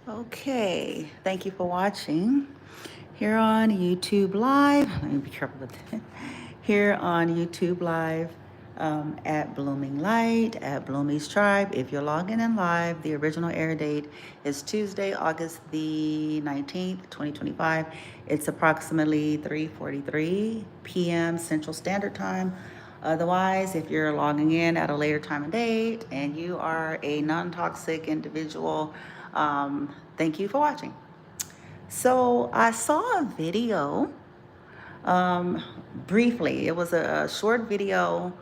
Okay, thank you for watching. Here on YouTube Live, let me be careful with that. Here on YouTube Live at Blooming Light, at Bloomie's Tribe. If you're logging in live, the original air date is Tuesday, August the 19th, 2025. It's approximately 3:43 p.m. Central Standard Time. Otherwise, if you're logging in at a later time and date and you are a non-toxic individual, thank you for watching. So I saw a video briefly. It was a short video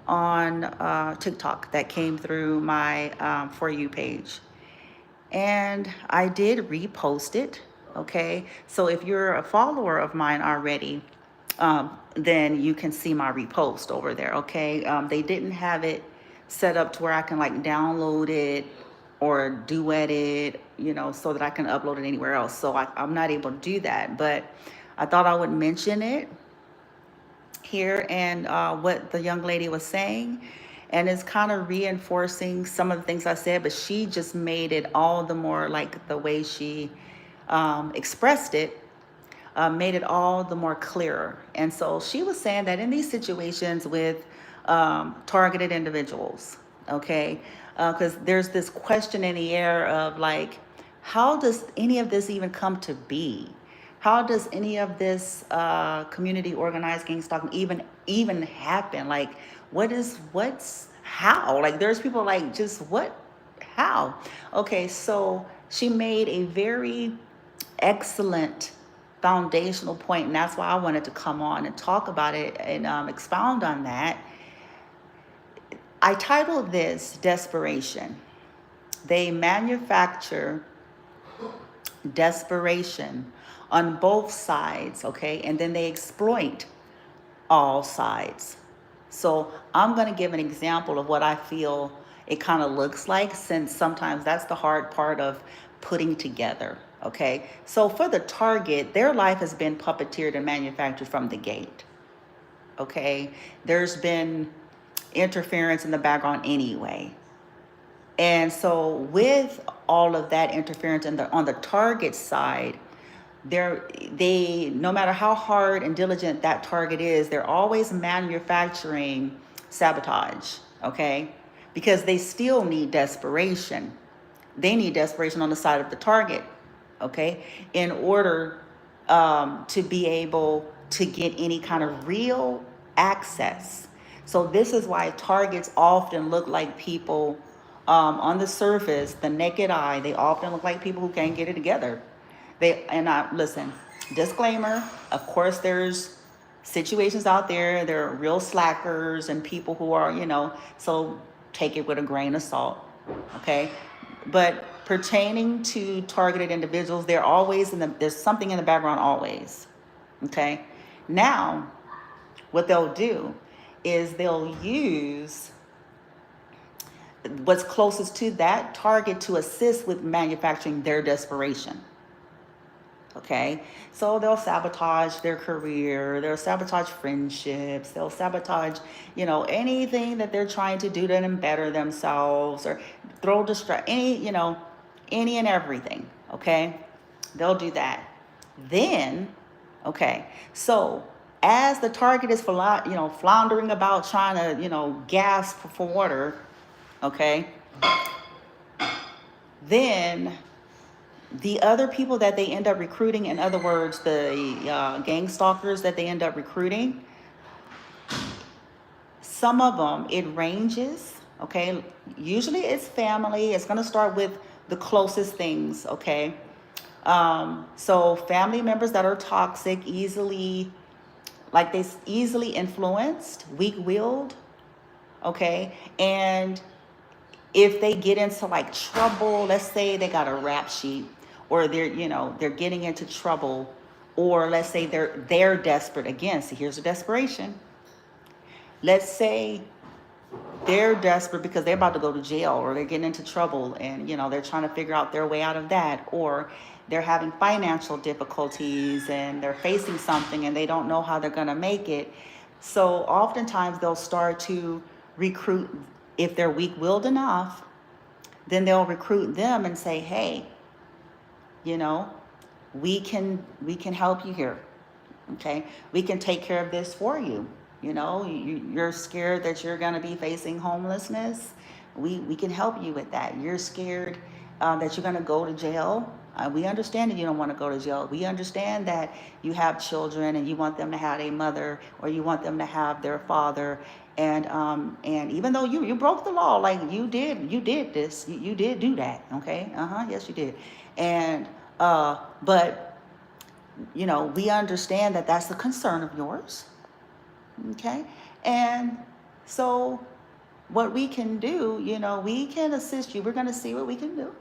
on TikTok that came through my For You page. And I did repost it. Okay. So if you're a follower of mine already, then you can see my repost over there. Okay. They didn't have it set up to where I can like download it or duet it, so that I can upload it anywhere else. So I'm not able to do that. But I thought I would mention it here and what the young lady was saying. And it's kind of reinforcing some of the things I said, but she just made it all the more like the way she expressed it, made it all the more clearer. And so she was saying that in these situations with targeted individuals, okay, because there's this question in the air of like, how does any of this even come to be? How does any of this community organized gang stalking even happen? Like, what's how? Like, there's people like, just what, how? Okay, so she made a very excellent foundational point, and that's why I wanted to come on and talk about it and expound on that. I titled this Desperation. They manufacture desperation on both sides, okay? And then they exploit all sides. So I'm going to give an example of what I feel it kind of looks like, since sometimes that's the hard part of putting together, okay? So for the target, their life has been puppeteered and manufactured from the gate, okay? There's been interference in the background anyway. And so with all of that interference on the target side, they no matter how hard and diligent that target is, they're always manufacturing sabotage, okay? Because they still need desperation. They need desperation on the side of the target, okay, in order to be able to get any kind of real access. So this is why targets often look like people on the surface, the naked eye. They often look like people who can't get it together. Listen, disclaimer, of course there's situations out there, there are real slackers and people who are, so take it with a grain of salt, okay? But pertaining to targeted individuals, they're always there's something in the background always, okay? Now, what they'll do is they'll use what's closest to that target to assist with manufacturing their desperation. Okay, so they'll sabotage their career, they'll sabotage friendships, they'll sabotage, anything that they're trying to do to better themselves, or throw any and everything. Okay, they'll do that. Then, okay, so as the target is floundering about trying to gasp for water, okay, then the other people that they end up recruiting, in other words, the gang stalkers that they end up recruiting, some of them, it ranges, okay? Usually it's family. It's going to start with the closest things, okay? So family members that are toxic, easily influenced, weak-willed, okay? And if they get into like trouble, let's say they got a rap sheet, or they're getting into trouble, or let's say they're desperate. Again, see, here's the desperation. Let's say they're desperate because they're about to go to jail, or they're getting into trouble, and they're trying to figure out their way out of that, or they're having financial difficulties and they're facing something and they don't know how they're going to make it. So oftentimes they'll start to recruit. If they're weak-willed enough, then they'll recruit them and say, hey, you know, we can help you here. Okay, we can take care of this for you. You know, you're scared that you're going to be facing homelessness. We can help you with that. You're scared that you're going to go to jail. We understand that you don't want to go to jail. We understand that you have children and you want them to have a mother, or you want them to have their father. And even though you broke the law, like you did this, you did do that. Okay, yes you did. And but you know, we understand that that's a concern of yours. Okay. And so what we can do, you know, we can assist you. We're going to see what we can do.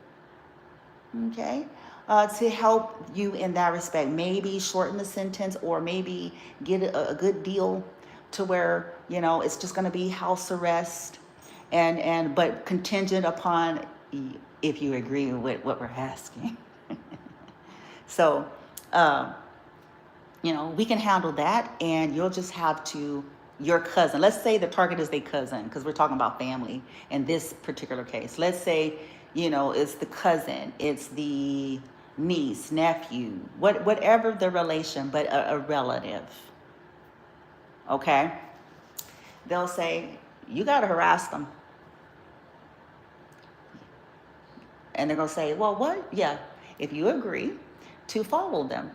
Okay. To help you in that respect, maybe shorten the sentence, or maybe get a good deal to where, you know, it's just going to be house arrest, but contingent upon if you agree with what we're asking. So, you know, we can handle that, and you'll just have to, your cousin, let's say the target is their cousin, because we're talking about family in this particular case. Let's say, you know, it's the cousin, it's the niece, nephew, whatever the relation, but a relative. Okay? They'll say, you got to harass them. And they're going to say, well, what? Yeah, if you agree to follow them.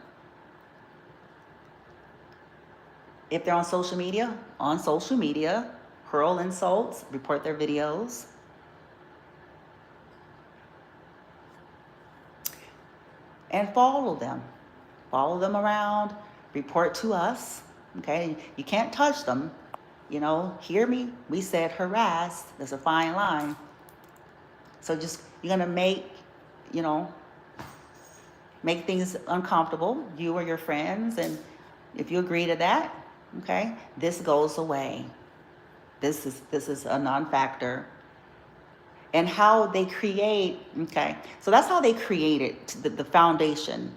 If they're on social media, hurl insults, report their videos. And follow them. Follow them around, report to us. Okay, you can't touch them. You know, hear me? We said harass. There's a fine line. So just, you're going to make, you know, make things uncomfortable, you or your friends. And if you agree to that, okay, this goes away. This is a non-factor. And how they create, okay, so that's how they create it, the foundation.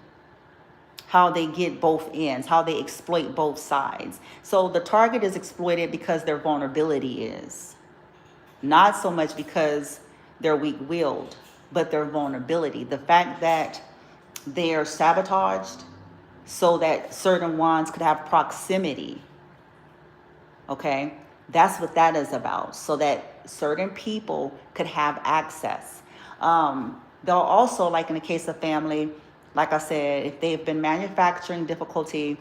How they get both ends, how they exploit both sides. So the target is exploited because their vulnerability is. Not so much because they're weak-willed, but their vulnerability. The fact that they are sabotaged so that certain ones could have proximity. Okay, that's what that is about. So that certain people could have access. They'll also, like in the case of family, like I said, if they've been manufacturing difficulty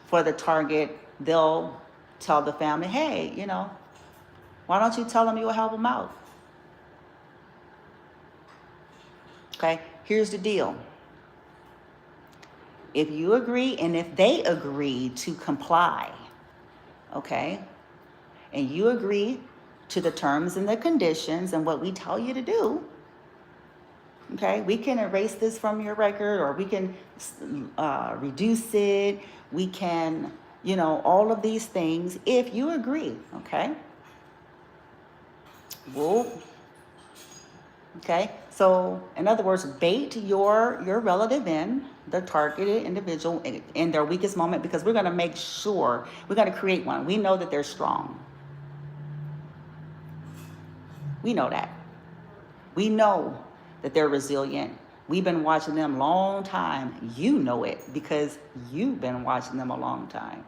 for the target, they'll tell the family, hey, you know, why don't you tell them you'll help them out? Okay, here's the deal. If you agree, and if they agree to comply, okay, and you agree to the terms and the conditions and what we tell you to do, okay, we can erase this from your record, or we can reduce it. We can, you know, all of these things if you agree, okay? Well, okay, so in other words, bait your relative in, the targeted individual in their weakest moment, because we're going to make sure, we're going to create one. We know that they're strong. We know that. We know that they're resilient. We've been watching them a long time. You know it because you've been watching them a long time.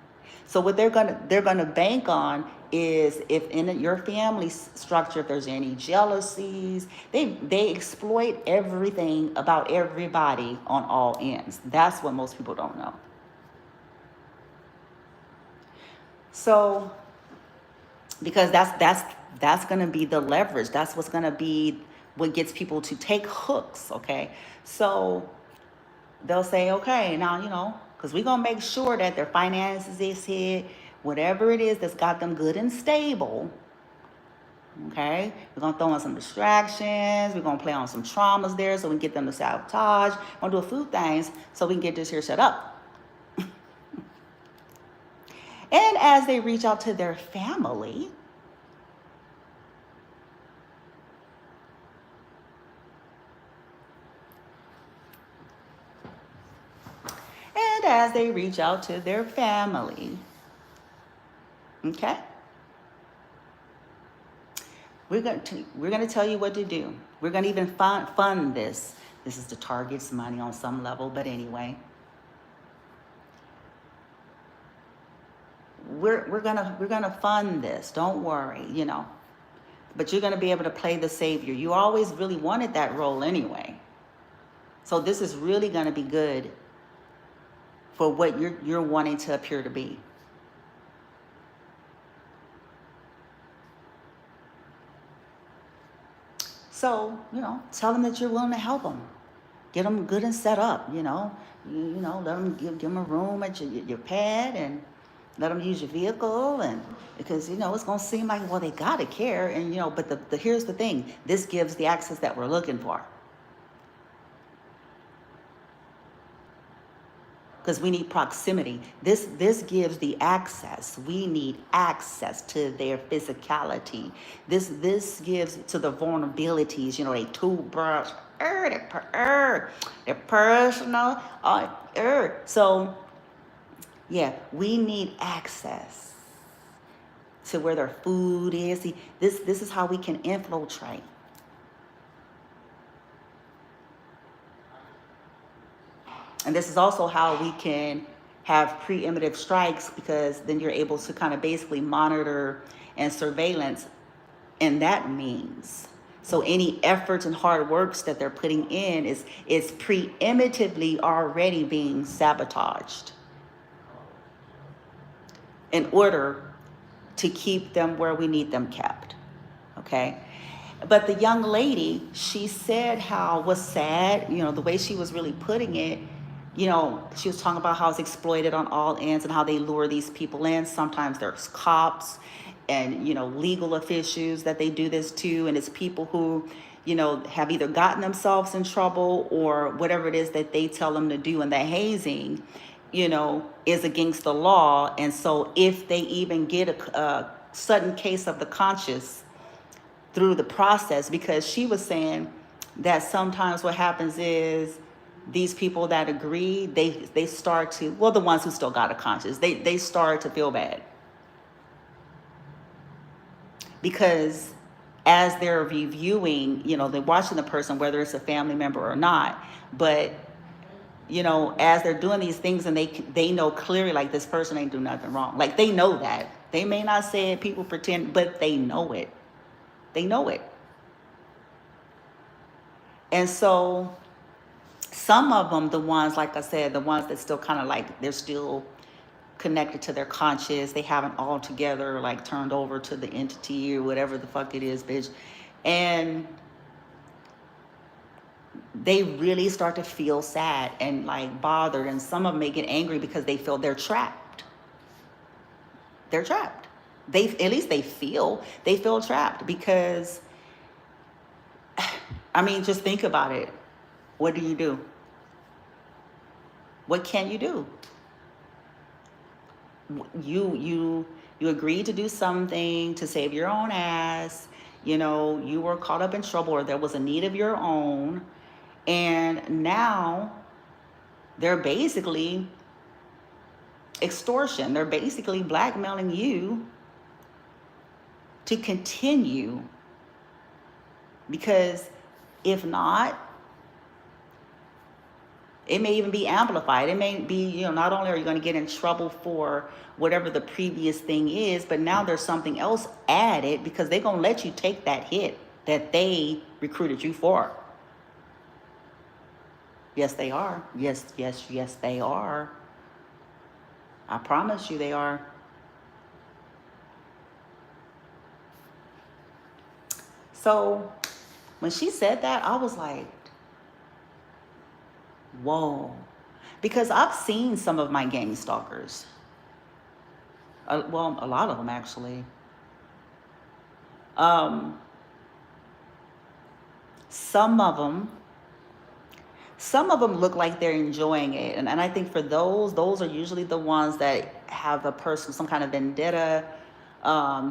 So what they're gonna bank on is, if in your family structure, if there's any jealousies, they exploit everything about everybody on all ends. That's what most people don't know. So because that's going to be the leverage. That's what's going to be what gets people to take hooks, okay? So they'll say, okay, now, you know, because we're going to make sure that their finances is hit, whatever it is that's got them good and stable, okay? We're going to throw on some distractions. We're going to play on some traumas there so we can get them to sabotage. We're going to do a few things so we can get this here set up. And as they reach out to their family, okay, we're going to tell you what to do. We're going to even fund this. This is the target's money on some level, but anyway. We're gonna fund this. Don't worry, you know. But you're gonna be able to play the savior. You always really wanted that role anyway. So this is really gonna be good for what you're wanting to appear to be. So, you know, tell them that you're willing to help them. Get them good and set up, you know. You know, let them give them a room at your pad, and let them use your vehicle, and because, you know, it's going to seem like, well, they got to care. And, you know, but here's the thing. This gives the access that we're looking for. Because we need proximity. This gives the access. We need access to their physicality. This gives to the vulnerabilities. You know, they toothbrush, their personal, So, yeah, we need access to where their food is. See, this is how we can infiltrate. And this is also how we can have preemptive strikes, because then you're able to kind of basically monitor and surveillance in that means. So any efforts and hard works that they're putting in is preemptively already being sabotaged in order to keep them where we need them kept. Okay? But the young lady, she said how was sad, you know, the way she was really putting it, you know, she was talking about how it's exploited on all ends and how they lure these people in. Sometimes there's cops and, you know, legal officials that they do this to. And it's people who, you know, have either gotten themselves in trouble or whatever it is that they tell them to do. And the hazing, you know, is against the law. And so if they even get a sudden case of the conscious through the process, because she was saying that sometimes what happens is these people that agree, they start to, well, the ones who still got a conscience, they start to feel bad. Because as they're reviewing, you know, they're watching the person, whether it's a family member or not, but, you know, as they're doing these things and they know clearly, like, this person ain't do nothing wrong. Like, they know that. They may not say it, people pretend, but they know it. They know it. And so some of them, the ones, like I said, the ones that still kind of like, they're still connected to their conscious, they haven't altogether like turned over to the entity or whatever the fuck it is, bitch. And they really start to feel sad and like bothered. And some of them may get angry because they feel they're trapped. They're trapped. At least they feel trapped, because, I mean, just think about it. What do? What can you do? You agreed to do something to save your own ass. You know, you were caught up in trouble, or there was a need of your own. And now they're basically extortion. They're basically blackmailing you to continue. Because if not, it may even be amplified. It may be, you know, not only are you going to get in trouble for whatever the previous thing is, but now there's something else added, because they're going to let you take that hit that they recruited you for. Yes, they are. Yes, they are. I promise you they are. So when she said that, I was like, whoa. Because I've seen some of my gang stalkers. Well, a lot of them, actually. Some of them look like they're enjoying it. And I think for those are usually the ones that have a person, some kind of vendetta.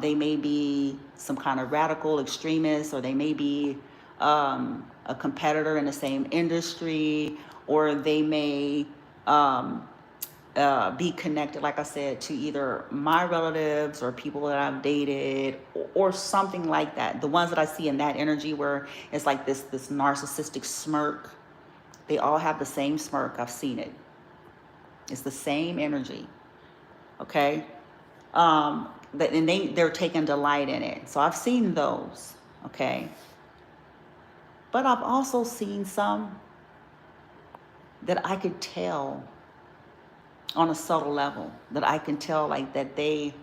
They may be some kind of radical extremist, or they may be a competitor in the same industry, or they may be connected, like I said, to either my relatives or people that I've dated, or something like that. The ones that I see in that energy where it's like this narcissistic smirk, They all have the same smirk. I've seen it. It's the same energy. Okay. And they're taking delight in it. So I've seen those. Okay. But I've also seen some that I could tell on a subtle level, that I can tell like that they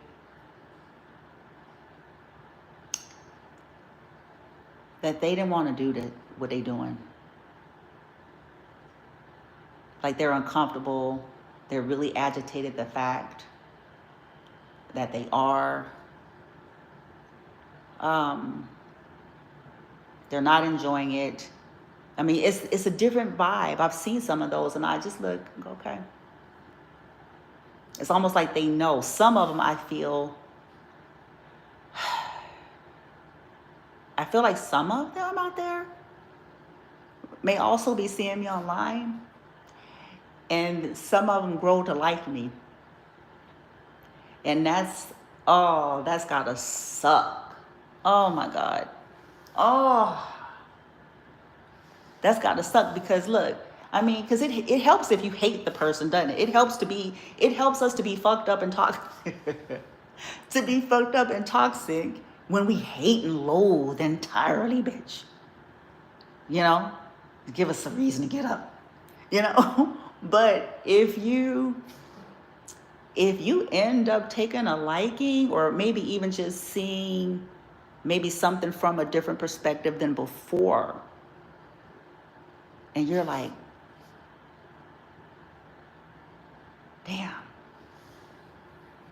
didn't want to do what they doing. Like they're uncomfortable. They're really agitated the fact that they are. They're not enjoying it. I mean, it's a different vibe. I've seen some of those and I just look, okay. It's almost like they know. Some of them I feel like some of them out there may also be seeing me online, and some of them grow to like me. And that's gotta suck. Oh my God. Oh, that's gotta suck because look, I mean, because it helps if you hate the person, doesn't it? It helps us to be fucked up and toxic. To be fucked up and toxic when we hate and loathe entirely, bitch. You know? Give us a reason to get up. You know? But if you end up taking a liking, or maybe even just seeing maybe something from a different perspective than before, and you're like, damn,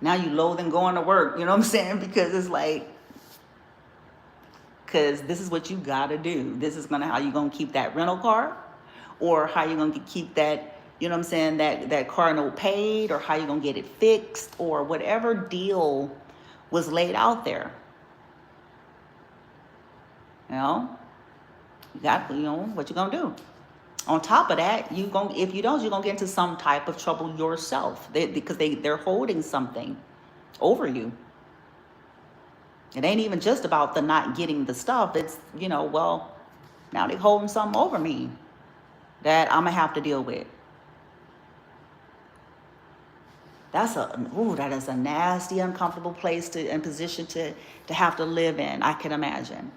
now you loathing going to work, you know what I'm saying? Because it's like, because this is what you gotta do. This is how you gonna keep that rental car, or how you gonna keep that, you know what I'm saying, that car note paid, or how you gonna get it fixed, or whatever deal was laid out there. You know, what you gonna do. On top of that, if you don't, you're gonna get into some type of trouble yourself, because they're holding something over you. It ain't even just about the not getting the stuff. It's, well, now they're holding something over me that I'm gonna have to deal with. That is a nasty, uncomfortable place and position to have to live in. I can imagine.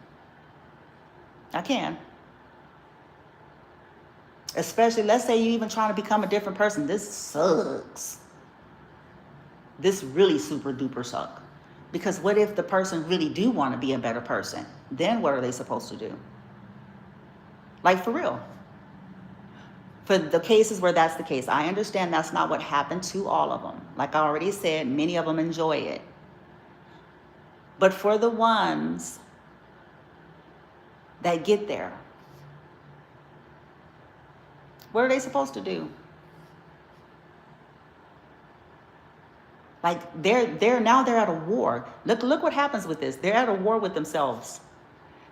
I can. Especially, let's say you even trying to become a different person. This sucks. This really super duper suck. Because what if the person really do want to be a better person? Then what are they supposed to do? Like, for real. For the cases where that's the case, I understand that's not what happened to all of them. Like I already said, many of them enjoy it. But for the ones that get there, what are they supposed to do? Like they're at a war. Look what happens with this. They're at a war with themselves,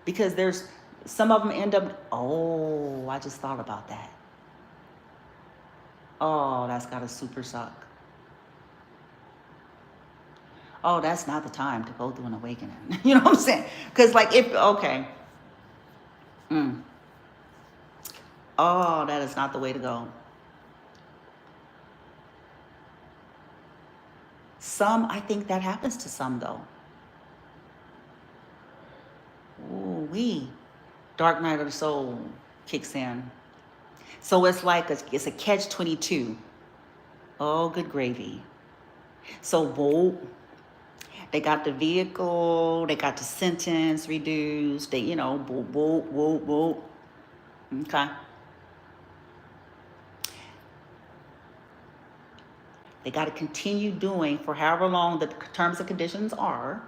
because some of them end up. Oh, I just thought about that. Oh, that's gotta super suck. Oh, that's not the time to go through an awakening. You know what I'm saying? Because Oh, that is not the way to go. I think that happens to some though. Ooh, dark night of the soul kicks in. So it's like it's a catch-22. Oh, good gravy. So they got the vehicle, they got the sentence reduced, they, okay. They got to continue doing for however long the terms and conditions are.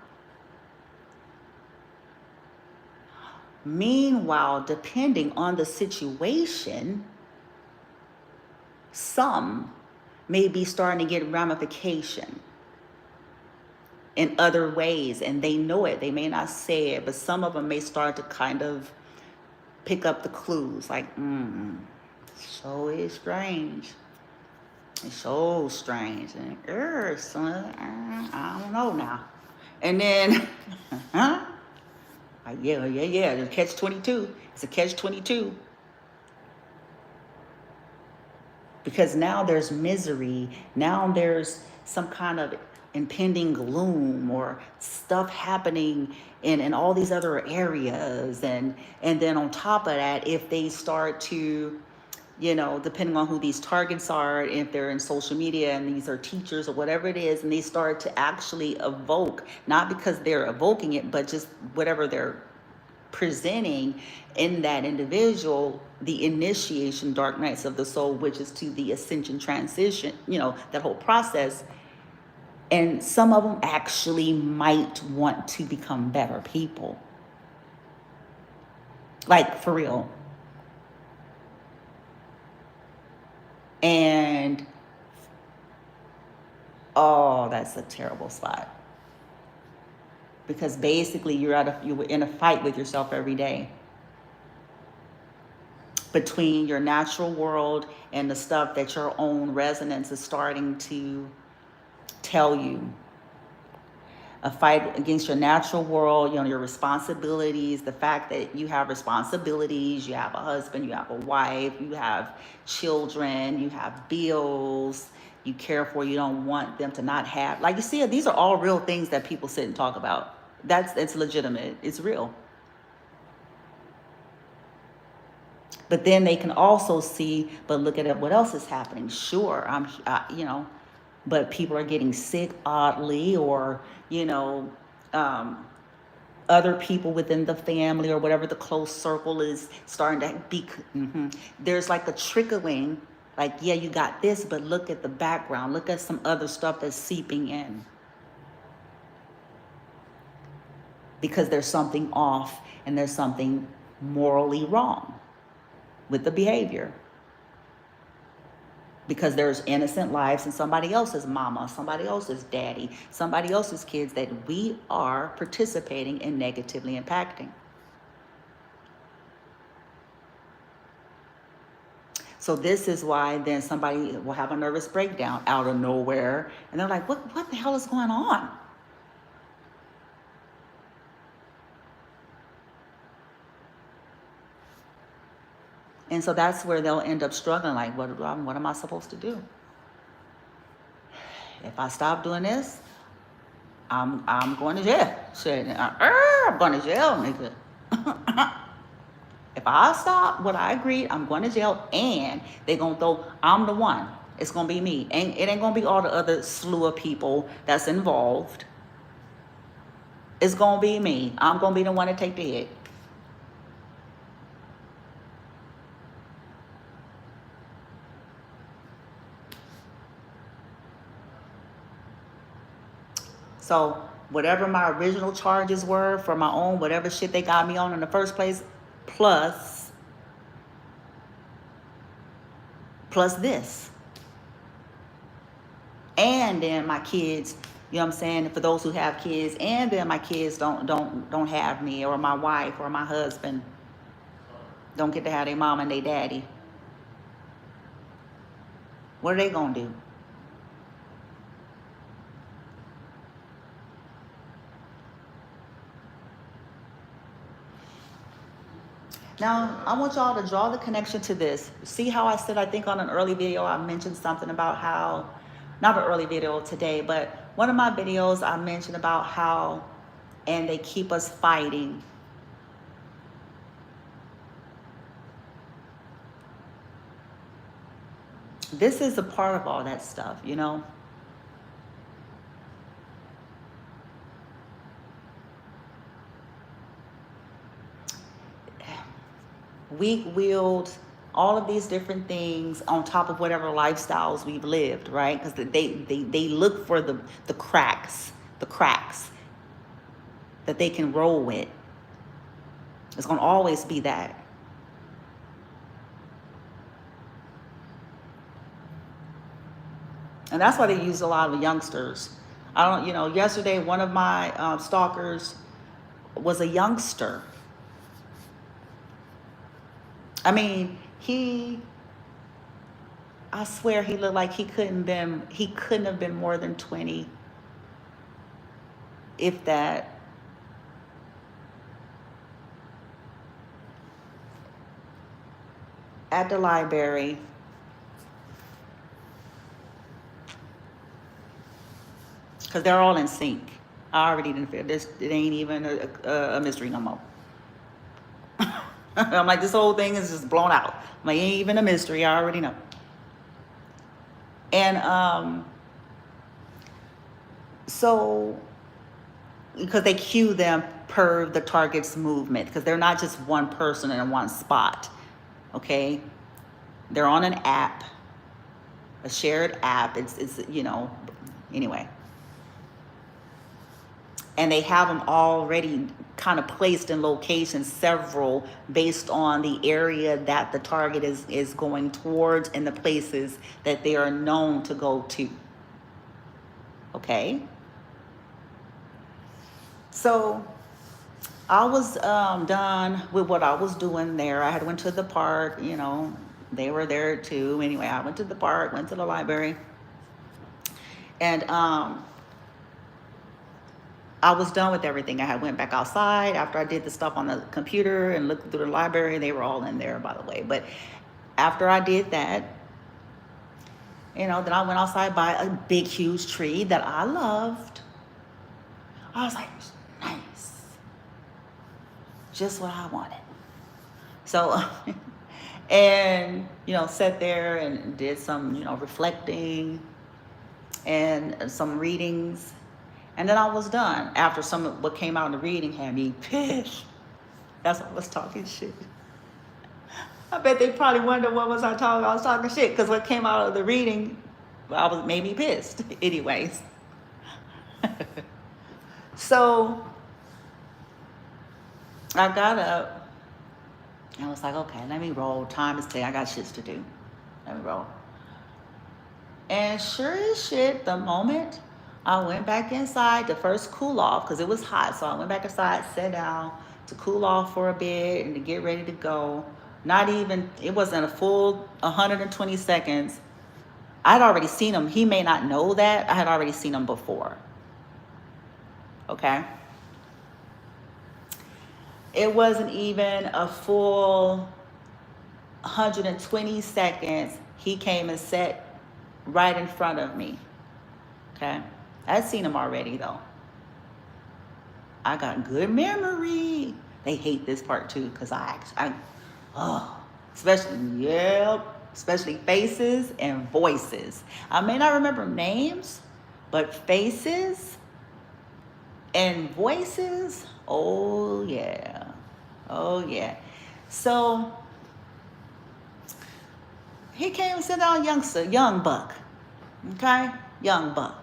Meanwhile, depending on the situation, some may be starting to get ramification in other ways, and they know it. They may not say it, but some of them may start to kind of pick up the clues, like, so it's strange. It's so strange. And I don't know now. And then, yeah, the catch-22. It's a catch-22. because now there's misery. Now there's some kind of impending gloom or stuff happening in all these other areas. And then on top of that, if they start to, you know, depending on who these targets are, if they're in social media and these are teachers or whatever it is, and they start to actually evoke, not because they're evoking it, but just whatever they're presenting in that individual, the initiation dark nights of the soul, which is to the ascension transition, you know, that whole process. And some of them actually might want to become better people, like for real. And oh, that's a terrible spot, because basically you're in a fight with yourself every day, between your natural world and the stuff that your own resonance is starting to tell you. A fight against your natural world, you know, your responsibilities, the fact that you have responsibilities, you have a husband, you have a wife, you have children, you have bills you care for, you don't want them to not have. Like, you see, these are all real things that people sit and talk about. It's legitimate, it's real. But then they can also see, but look at what else is happening. Sure, you know, but people are getting sick oddly, or, you know, other people within the family or whatever the close circle is starting to be. There's like a trickling, like, yeah, you got this, but look at the background. Look at some other stuff that's seeping in. Because there's something off and there's something morally wrong with the behavior. Because there's innocent lives in somebody else's mama, somebody else's daddy, somebody else's kids that we are participating in negatively impacting. So this is why then somebody will have a nervous breakdown out of nowhere, and they're like, what the hell is going on? And so that's where they'll end up struggling, like, what am I supposed to do? If I stop doing this, I'm going to jail. I'm going to jail, nigga. If I stop what I agreed, I'm going to jail, and they're going to throw, I'm the one. It's going to be me. It ain't going to be all the other slew of people that's involved. It's going to be me. I'm going to be the one to take the hit. So whatever my original charges were for my own, whatever shit they got me on in the first place, plus this. And then my kids, you know what I'm saying, for those who have kids, and then my kids don't have me, or my wife or my husband don't get to have their mom and their daddy. What are they gonna do? Now, I want y'all to draw the connection to this. See how I said, I think on an early video, I mentioned something about how, not an early video today, but one of my videos, I mentioned about how, and they keep us fighting. This is a part of all that stuff, you know? Weak-willed, all of these different things on top of whatever lifestyles we've lived, right? Because they look for the cracks that they can roll with. It's going to always be that. And that's why they use a lot of youngsters. Yesterday one of my stalkers was a youngster. I mean, I swear he looked like he couldn't have been more than 20, if that. At the library, because they're all in sync. I already didn't feel this. It ain't even a mystery no more. I'm like, this whole thing is just blown out. I'm like, it ain't even a mystery. I already know. And so, because they cue them per the target's movement, because they're not just one person in one spot. Okay, they're on an app, a shared app. It's anyway. And they have them already kind of placed in locations, several, based on the area that the target is going towards and the places that they are known to go to. Okay? So I was done with what I was doing there. I had went to the park, they were there too. Anyway, I went to the park, went to the library, and I was done with everything. I had went back outside after I did the stuff on the computer and looked through the library. They were all in there, by the way. But after I did that, then I went outside by a big, huge tree that I loved. I was like, nice. Just what I wanted. So, and, sat there and did some, reflecting and some readings. And then I was done. After some of what came out in the reading had me pissed. That's why I was talking shit. I bet they probably wonder what was I talking. I was talking shit because what came out of the reading, made me pissed. Anyways. So I got up and I was like, okay, let me roll. Time is ticking. I got shits to do. Let me roll. And sure as shit, the moment I went back inside to first cool off because it was hot. So I went back inside, sat down to cool off for a bit and to get ready to go. It wasn't a full 120 seconds. I'd already seen him. He may not know that. I had already seen him before. Okay? It wasn't even a full 120 seconds. He came and sat right in front of me. Okay? I'd seen him already, though. I got good memory. They hate this part, too, because especially faces and voices. I may not remember names, but faces and voices, oh, yeah. Oh, yeah. So he came and sat down, young buck. Okay? Young buck.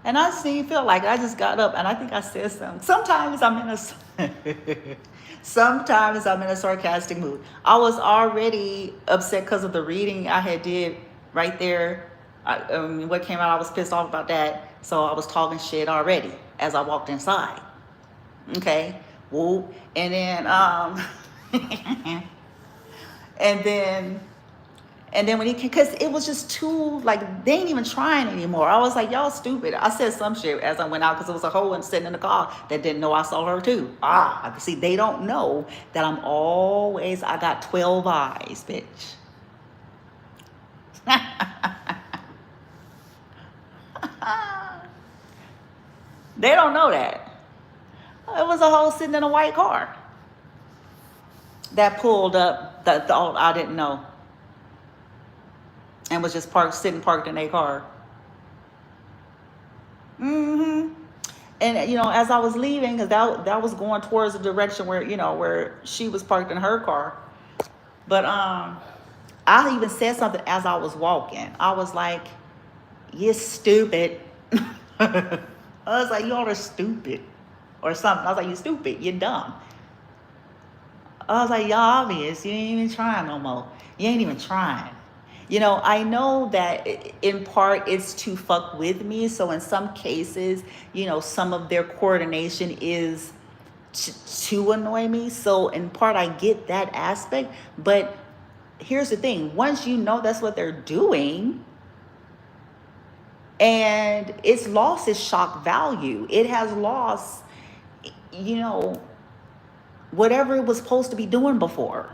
And I just didn't feel like it. I just got up and I think I said something. Sometimes I'm in a sarcastic mood. I was already upset because of the reading I had did right there. What came out, I was pissed off about that. So I was talking shit already as I walked inside. Okay. Whoop. And then and then when because it was just too, like, they ain't even trying anymore. I was like, y'all stupid. I said some shit as I went out because it was a whole one sitting in the car that didn't know I saw her too. See, they don't know that I got 12 eyes, bitch. They don't know that. It was a whole sitting in a white car that pulled up that I didn't know. And was just parked in a car. And as I was leaving, because that was going towards the direction where she was parked in her car. But I even said something as I was walking. I was like, "You're stupid." I was like, "Y'all are stupid," or something. I was like, "You're stupid. You're dumb." I was like, "Y'all obvious. You ain't even trying no more. You ain't even trying." I know that in part it's to fuck with me. So in some cases, some of their coordination is to annoy me. So in part, I get that aspect. But here's the thing. Once you know that's what they're doing, and it's lost its shock value. It has lost, whatever it was supposed to be doing before.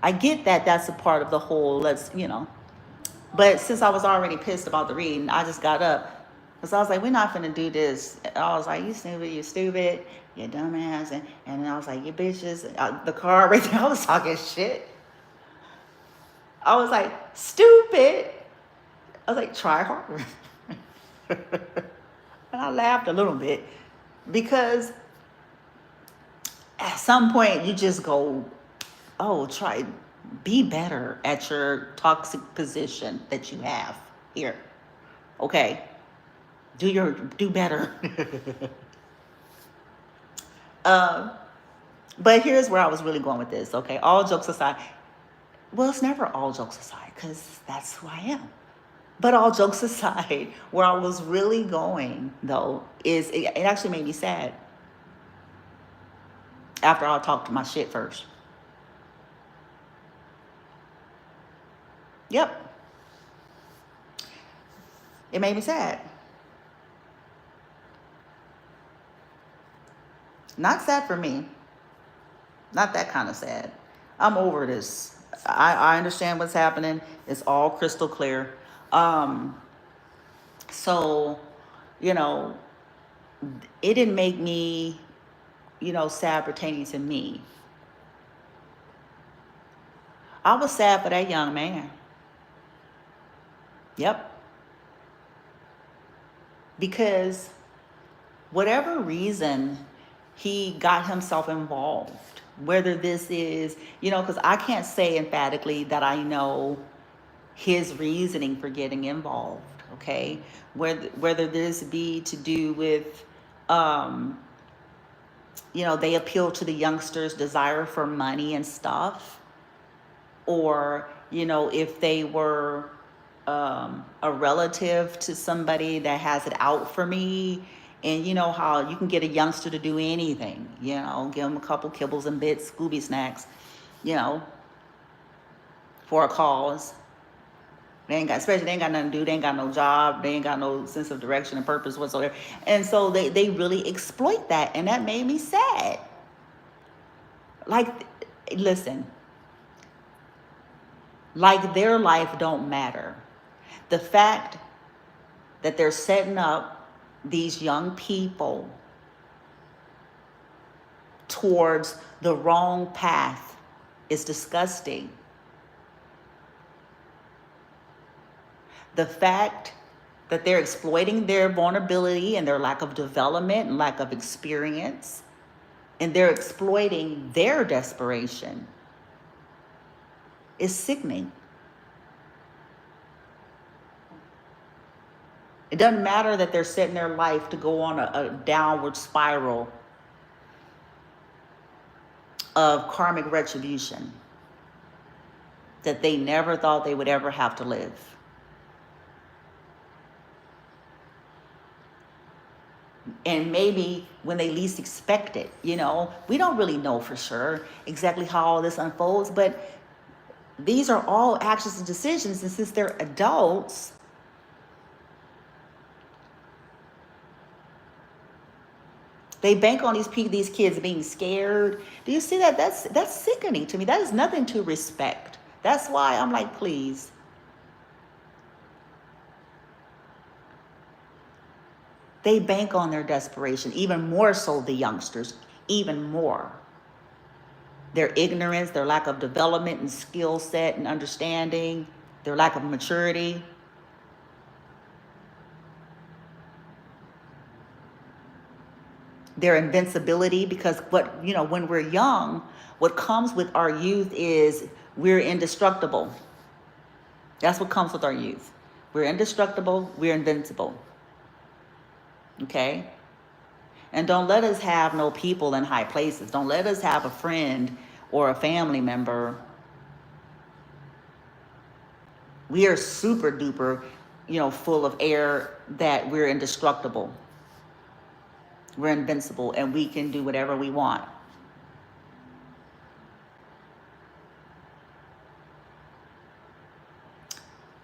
I get that that's a part of the whole, but since I was already pissed about the reading, I just got up Because I was like, we're not finna do this. I was like, you stupid, you dumbass. And then I was like, you bitches. The car right there, I was talking shit. I was like, stupid. I was like, try harder. And I laughed a little bit because at some point you just go, oh, be better at your toxic position that you have here. Okay. Do better. But here's where I was really going with this. Okay. All jokes aside. Well, it's never all jokes aside because that's who I am. But all jokes aside, where I was really going though is it actually made me sad after I talked my shit first. Yep. It made me sad. Not sad for me. Not that kind of sad. I'm over this. I understand what's happening. It's all crystal clear. So, you know, it didn't make me, sad pertaining to me. I was sad for that young man. Yep. Because whatever reason he got himself involved, whether this is, because I can't say emphatically that I know his reasoning for getting involved, okay? Whether this be to do with, they appeal to the youngsters' desire for money and stuff, or, if they were a relative to somebody that has it out for me. And you know how you can get a youngster to do anything, give them a couple kibbles and bits, Scooby snacks, for a cause. Especially they ain't got nothing to do, they ain't got no job, they ain't got no sense of direction and purpose whatsoever. And so they really exploit that, and that made me sad. Like, listen, like their life don't matter. The fact that they're setting up these young people towards the wrong path is disgusting. The fact that they're exploiting their vulnerability and their lack of development and lack of experience, and they're exploiting their desperation, is sickening. It doesn't matter that they're setting their life to go on a downward spiral of karmic retribution that they never thought they would ever have to live. And maybe when they least expect it, we don't really know for sure exactly how all this unfolds, but these are all actions and decisions, and since they're adults, they bank on these kids being scared. Do you see that? That's sickening to me. That is nothing to respect. That's why I'm like, please. They bank on their desperation, even more so the youngsters, even more. Their ignorance, their lack of development and skill set and understanding, their lack of maturity. Their invincibility, because when we're young, what comes with our youth is we're indestructible. That's what comes with our youth. We're indestructible, we're invincible. Okay? And don't let us have no people in high places. Don't let us have a friend or a family member. We are super duper, full of air that we're indestructible. We're invincible and we can do whatever we want.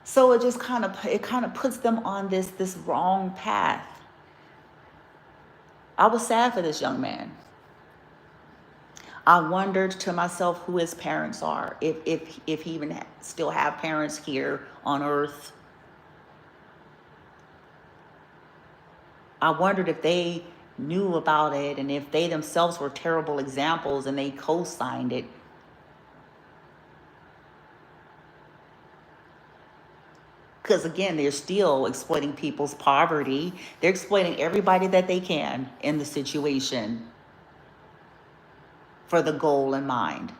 So it just kind of puts them on this wrong path. I was sad for this young man. I wondered to myself who his parents are, if he even still have parents here on earth. I wondered if they knew about it and if they themselves were terrible examples and they co-signed it. Because again, they're still exploiting people's poverty. They're exploiting everybody that they can in the situation for the goal in mind.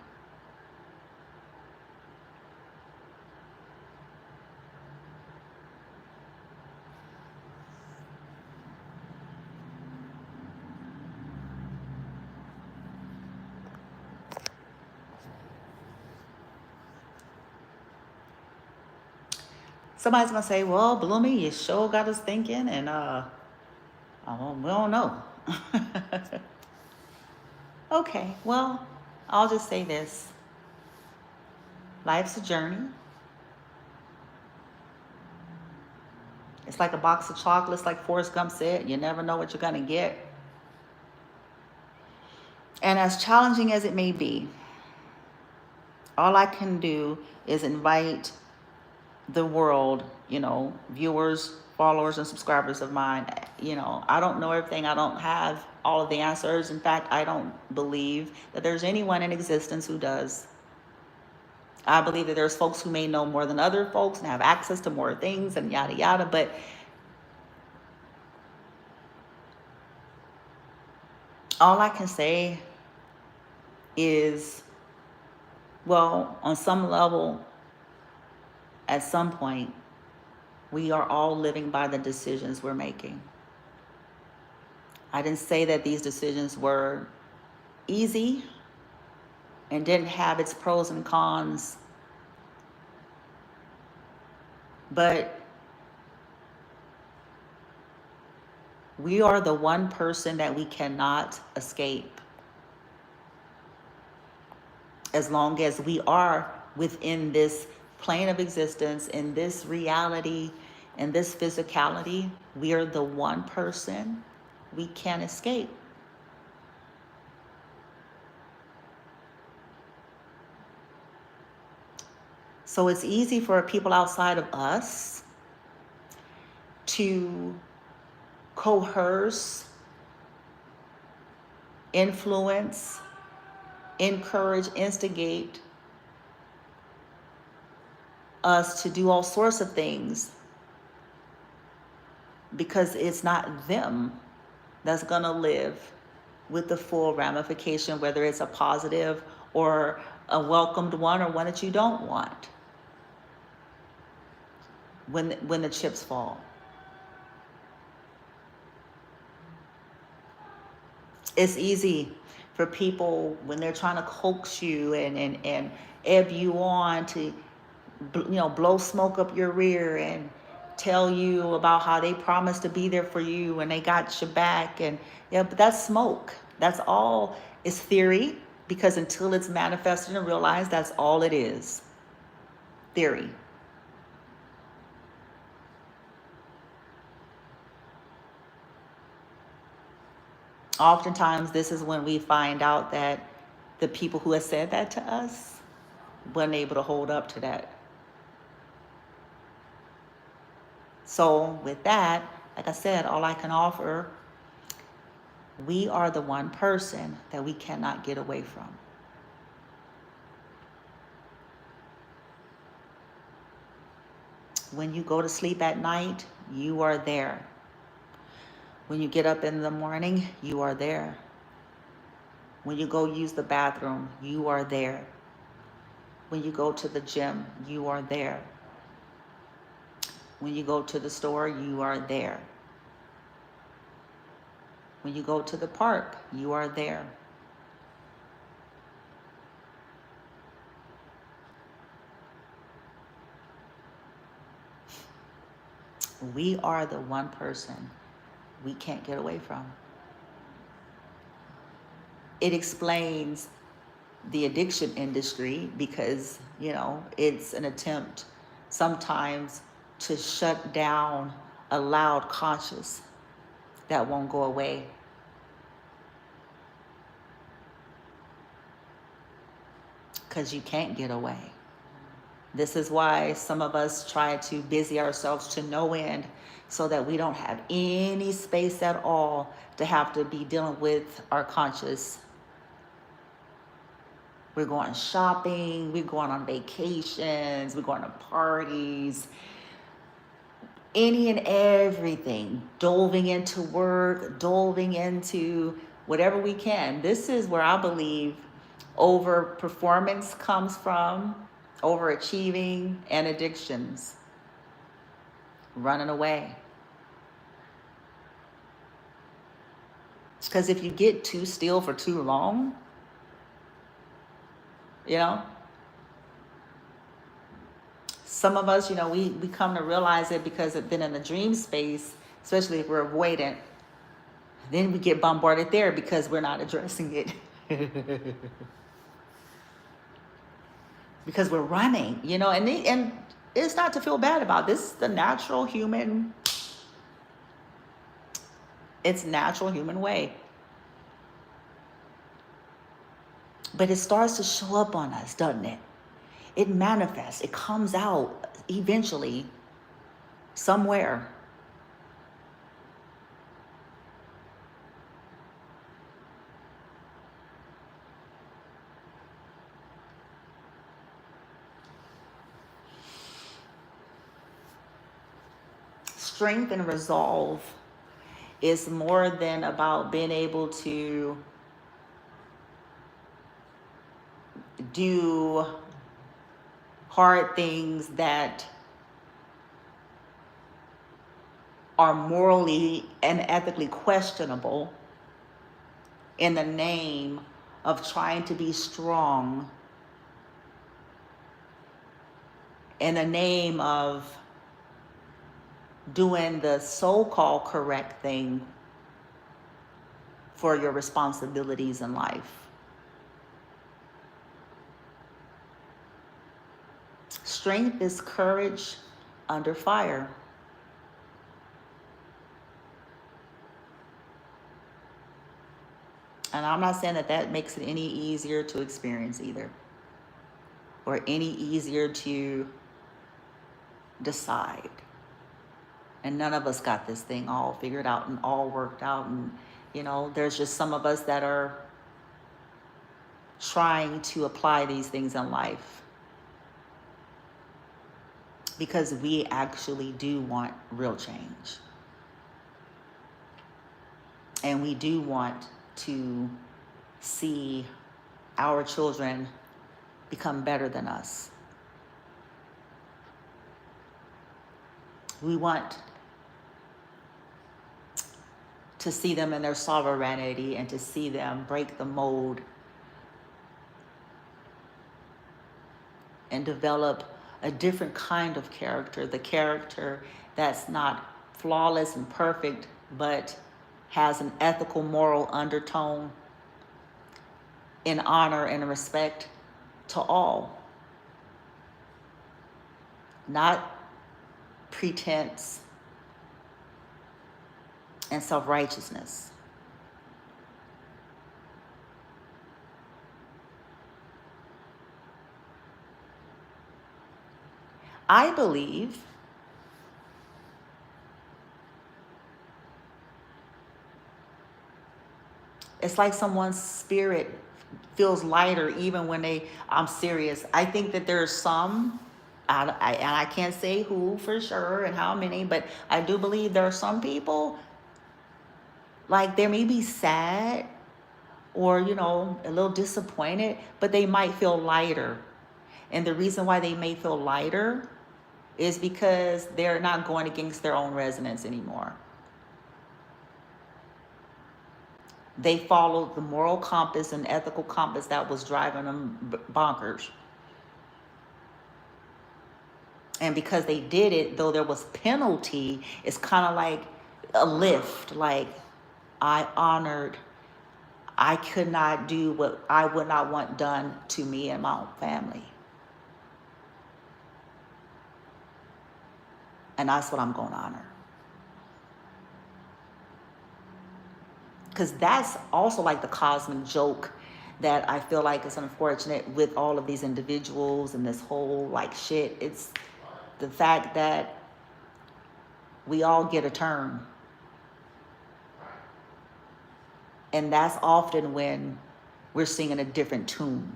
Somebody's gonna say, well, Bloomy, you sure got us thinking, and we don't know. Okay, well, I'll just say this. Life's a journey. It's like a box of chocolates, like Forrest Gump said. You never know what you're gonna get. And as challenging as it may be, all I can do is invite the world, viewers, followers, and subscribers of mine. I don't know everything. I don't have all of the answers. In fact, I don't believe that there's anyone in existence who does. I believe that there's folks who may know more than other folks and have access to more things and yada yada, but all I can say is, well, on some level, at some point, we are all living by the decisions we're making. I didn't say that these decisions were easy and didn't have its pros and cons, but we are the one person that we cannot escape as long as we are within this plane of existence, in this reality, in this physicality. We are the one person we can't escape. So it's easy for people outside of us to coerce, influence, encourage, instigate us to do all sorts of things, because it's not them that's going to live with the full ramification, whether it's a positive or a welcomed one or one that you don't want when the chips fall. It's easy for people when they're trying to coax you and ebb you on to blow smoke up your rear and tell you about how they promised to be there for you and they got your back, and but that's smoke. That's all. It's theory, because until it's manifested and realized, that's all it is. Theory. Oftentimes, this is when we find out that the people who have said that to us weren't able to hold up to that. So with that, like I said, all I can offer, we are the one person that we cannot get away from. When you go to sleep at night, you are there. When you get up in the morning, you are there. When you go use the bathroom, you are there. When you go to the gym, you are there. When you go to the store, you are there. When you go to the park, you are there. We are the one person we can't get away from. It explains the addiction industry, because, it's an attempt sometimes to shut down a loud conscious that won't go away. Because you can't get away. This is why some of us try to busy ourselves to no end so that we don't have any space at all to have to be dealing with our conscious. We're going shopping, we're going on vacations, we're going to parties, any and everything, delving into work, delving into whatever we can. This is where I believe over performance comes from, overachieving, and addictions. Running away. Because if you get too still for too long, you know, some of us, we come to realize it because it's been in the dream space, especially if we're avoidant. Then we get bombarded there because we're not addressing it. Because we're running, and it's not to feel bad about. This is the natural human, it's natural human way. But it starts to show up on us, doesn't it? It manifests, it comes out eventually somewhere. Strength and resolve is more than about being able to do hard things that are morally and ethically questionable in the name of trying to be strong, in the name of doing the so-called correct thing for your responsibilities in life. Strength is courage under fire. And I'm not saying that makes it any easier to experience either, or any easier to decide. And none of us got this thing all figured out and all worked out. And, there's just some of us that are trying to apply these things in life because we actually do want real change. And we do want to see our children become better than us. We want to see them in their sovereignty and to see them break the mold and develop a different kind of character, the character that's not flawless and perfect, but has an ethical, moral undertone in honor and respect to all. Not pretense and self-righteousness. I believe it's like someone's spirit feels lighter even when I'm serious. I think that there's some, and I can't say who for sure and how many, but I do believe there are some people, like they may be sad or, a little disappointed, but they might feel lighter. And the reason why they may feel lighter is because they're not going against their own resonance anymore. They followed the moral compass and ethical compass that was driving them bonkers. And because they did it, though there was penalty, it's kind of like a lift. Like, I could not do what I would not want done to me and my own family. And that's what I'm going to honor. Because that's also like the cosmic joke that I feel like is unfortunate with all of these individuals and this whole like shit. It's the fact that we all get a turn. And that's often when we're singing a different tune.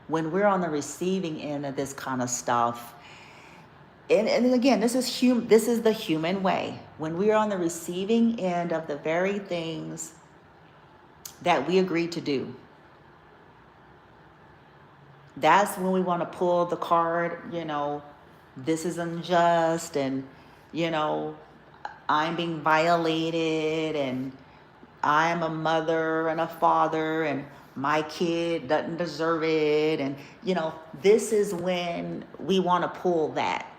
When we're on the receiving end of this kind of stuff, and again, this is the human way. When we are on the receiving end of the very things that we agreed to do, that's when we want to pull the card, this is unjust, and, I'm being violated, and I'm a mother and a father, and my kid doesn't deserve it. And, this is when we want to pull that.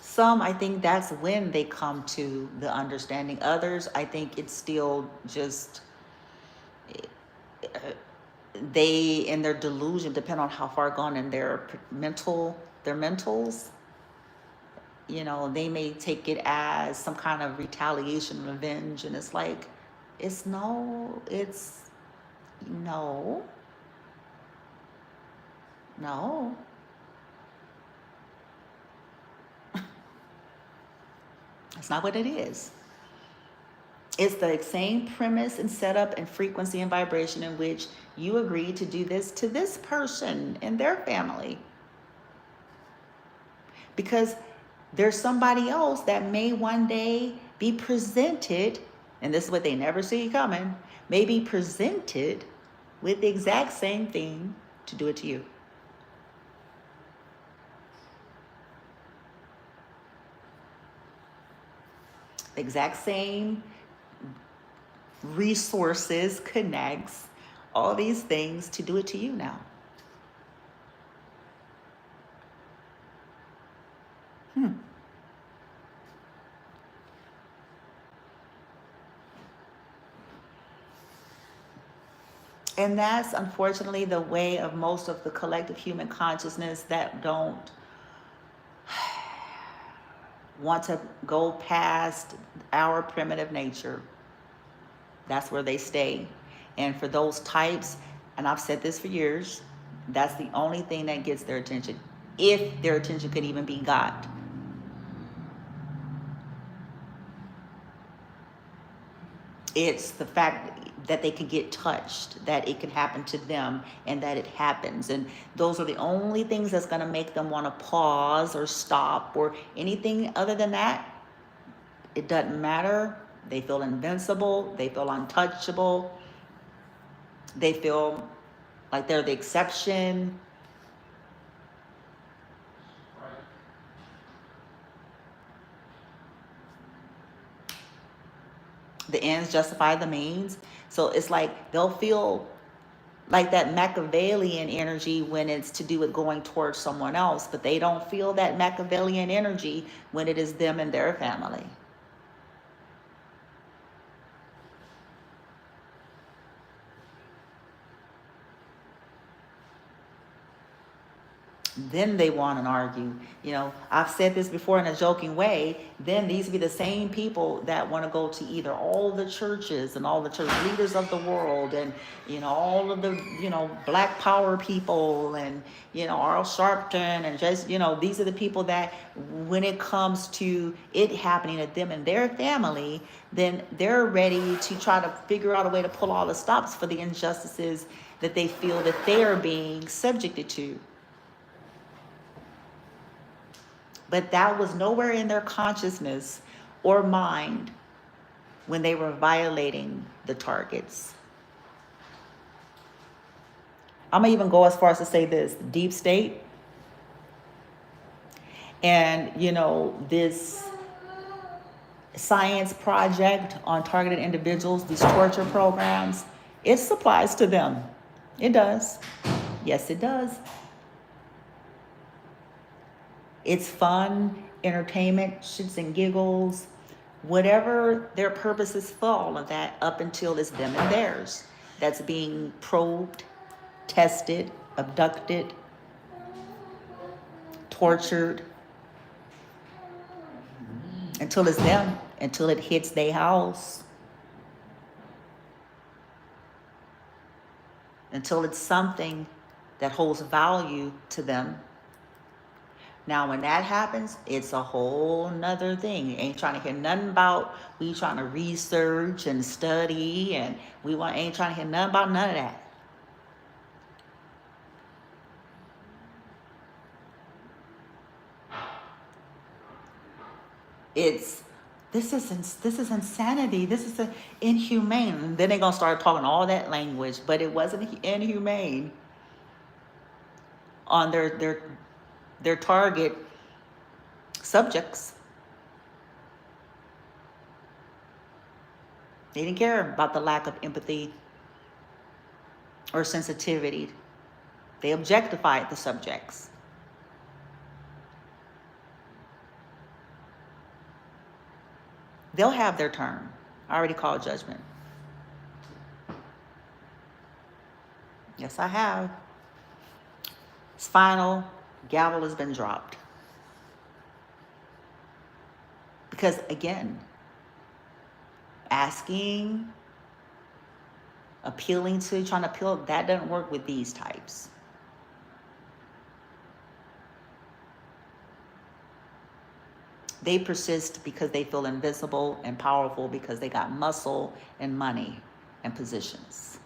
Some, I think that's when they come to the understanding. Others, I think it's still just they in their delusion, depend on how far gone in their mentals, they may take it as some kind of retaliation, revenge, and it's like, no. That's not what it is. It's the same premise and setup and frequency and vibration in which you agreed to do this to this person and their family. Because there's somebody else that may one day be presented, and this is what they never see coming, may be presented with the exact same thing to do it to you. The exact same resources, connects, all these things to do it to you now. And that's unfortunately the way of most of the collective human consciousness that don't want to go past our primitive nature. That's where they stay. And for those types, and I've said this for years, that's the only thing that gets their attention, if their attention could even be got. It's the fact that they can get touched, that it can happen to them, and that it happens. And those are the only things that's going to make them want to pause or stop or anything other than that. It doesn't matter. They feel invincible. They feel untouchable. They feel like they're the exception. The ends justify the means. So it's like they'll feel like that Machiavellian energy when it's to do with going towards someone else, but they don't feel that Machiavellian energy when it is them and their family. Then they want to argue. I've said this before in a joking way. Then these be the same people that want to go to either all the churches and all the church leaders of the world, and all of the Black Power people, and Arl Sharpton, and just these are the people that when it comes to it happening to them and their family, then they're ready to try to figure out a way to pull all the stops for the injustices that they feel that they are being subjected to. But that was nowhere in their consciousness or mind when they were violating the targets. I'm going to even go as far as to say this: deep state and, this science project on targeted individuals, these torture programs, it applies to them. It does. Yes, it does. It's fun, entertainment, shits and giggles, whatever their purpose is for all of that, up until it's them and theirs that's being probed, tested, abducted, tortured, until it's them, until it hits their house, until it's something that holds value to them. Now, when that happens, it's a whole nother thing. You ain't trying to hear nothing about, we trying to research and study, and ain't trying to hear nothing about none of that. This is insanity. This is inhumane. And then they're gonna start talking all that language, but it wasn't inhumane on their target subjects. They didn't care about the lack of empathy or sensitivity. They objectified the subjects. They'll have their turn. I already called judgment. Yes, I have. It's final. Gavel has been dropped. Because again, asking, appealing to, trying to appeal, that doesn't work with these types. They persist because they feel invisible and powerful, because they got muscle and money and positions.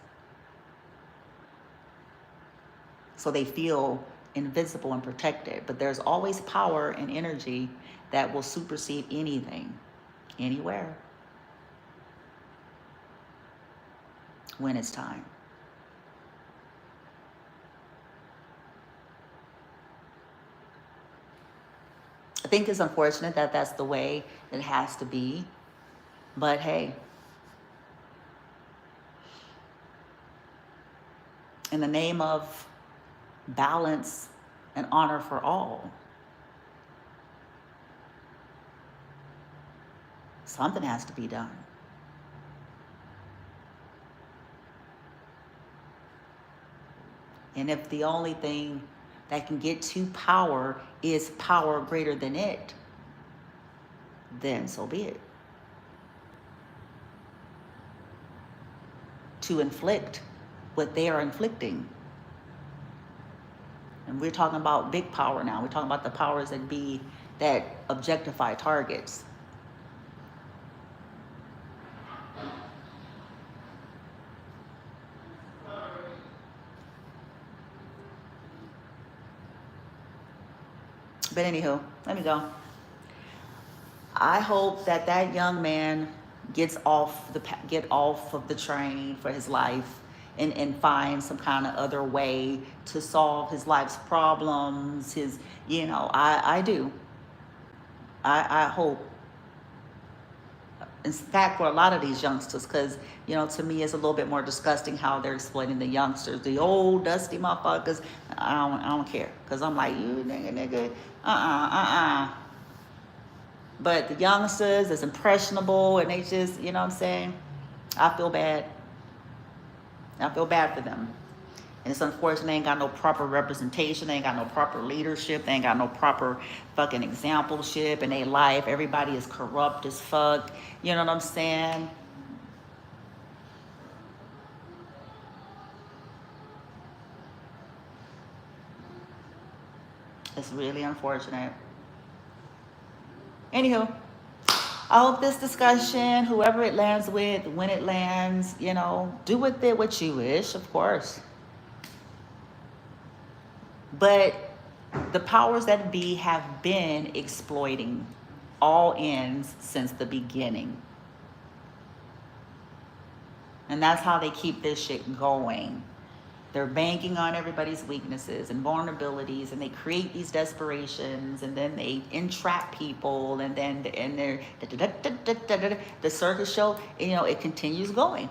So they feel invisible and protected, but there's always power and energy that will supersede anything, anywhere, when it's time. I think it's unfortunate that that's the way it has to be, but hey, in the name of balance and honor for all, something has to be done. And if the only thing that can get to power is power greater than it, then so be it. To inflict what they are inflicting. And we're talking about big power now. We're talking about the powers that be, that objectify targets. But anywho, let me go. I hope that that young man get off of the train for his life, and find some kind of other way to solve his life's problems. I do. I hope. In fact, for a lot of these youngsters, because, to me, it's a little bit more disgusting how they're exploiting the youngsters, the old dusty motherfuckers. I don't care, because I'm like, you nigga, But the youngsters is impressionable, and they just, you know what I'm saying? I feel bad. I feel bad for them. And it's unfortunate they ain't got no proper representation. They ain't got no proper leadership. They ain't got no proper fucking exampleship in their life. Everybody is corrupt as fuck. You know what I'm saying? It's really unfortunate. Anywho, I hope this discussion, whoever it lands with, when it lands, do with it what you wish, of course. But the powers that be have been exploiting all ends since the beginning. And that's how they keep this shit going. They're banking on everybody's weaknesses and vulnerabilities, and they create these desperations, and then they entrap people, and then the circus show, it continues going.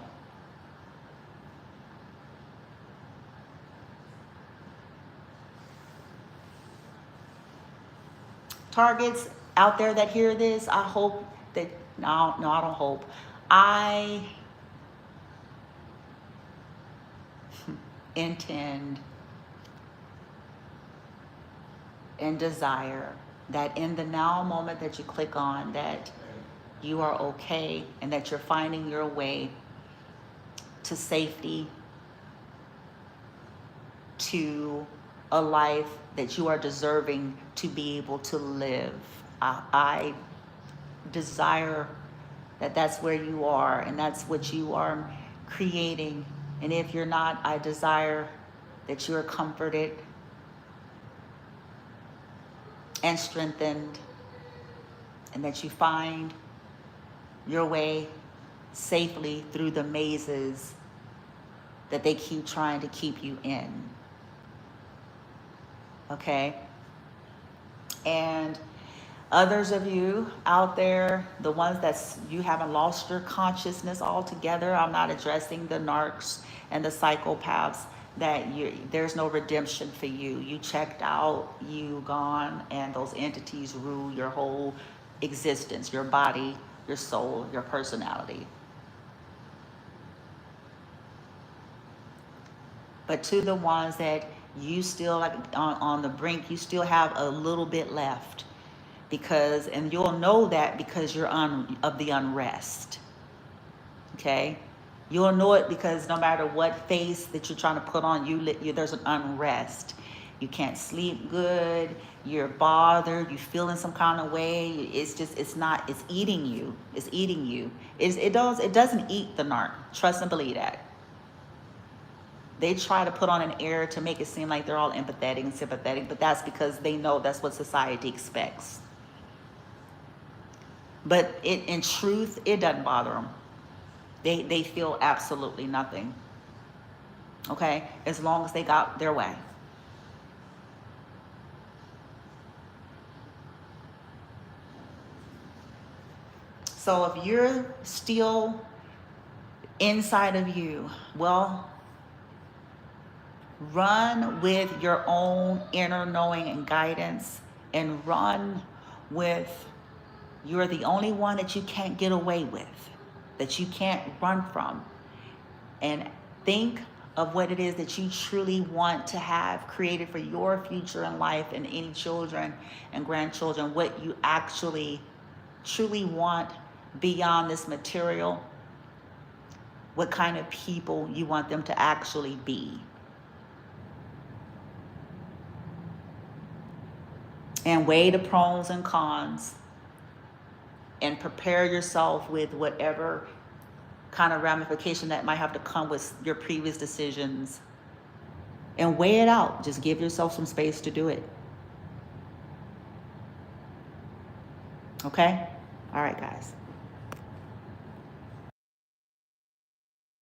Targets out there that hear this, I hope that No, no, I don't hope. I intend and desire that in the now moment that you click on, that you are okay and that you're finding your way to safety, to a life that you are deserving to be able to live. I desire that that's where you are and that's what you are creating. And if you're not, I desire that you are comforted and strengthened and that you find your way safely through the mazes that they keep trying to keep you in. Okay? And others of you out there, the ones that you haven't lost your consciousness altogether, I'm not addressing the narcs and the psychopaths, that there's no redemption for you. You checked out, you gone, and those entities rule your whole existence, your body, your soul, your personality. But to the ones that you still, like on the brink, you still have a little bit left, because, and you'll know that because you're of the unrest. Okay, you'll know it because no matter what face that you're trying to put on, there's an unrest. You can't sleep good. You're bothered. You feel in some kind of way. It's eating you. It's eating you. It doesn't eat the narc. Trust and believe that. They try to put on an air to make it seem like they're all empathetic and sympathetic, but that's because they know that's what society expects. But in truth, it doesn't bother them. They feel absolutely nothing. Okay? As long as they got their way. So if you're still inside of you, well, run with your own inner knowing and guidance, and run with, you're the only one that you can't get away with, that you can't run from. And think of what it is that you truly want to have created for your future in life, and any children and grandchildren, what you actually truly want beyond this material, what kind of people you want them to actually be. And weigh the pros and cons, and prepare yourself with whatever kind of ramification that might have to come with your previous decisions, and weigh it out. Just give yourself some space to do it. Okay? All right, guys.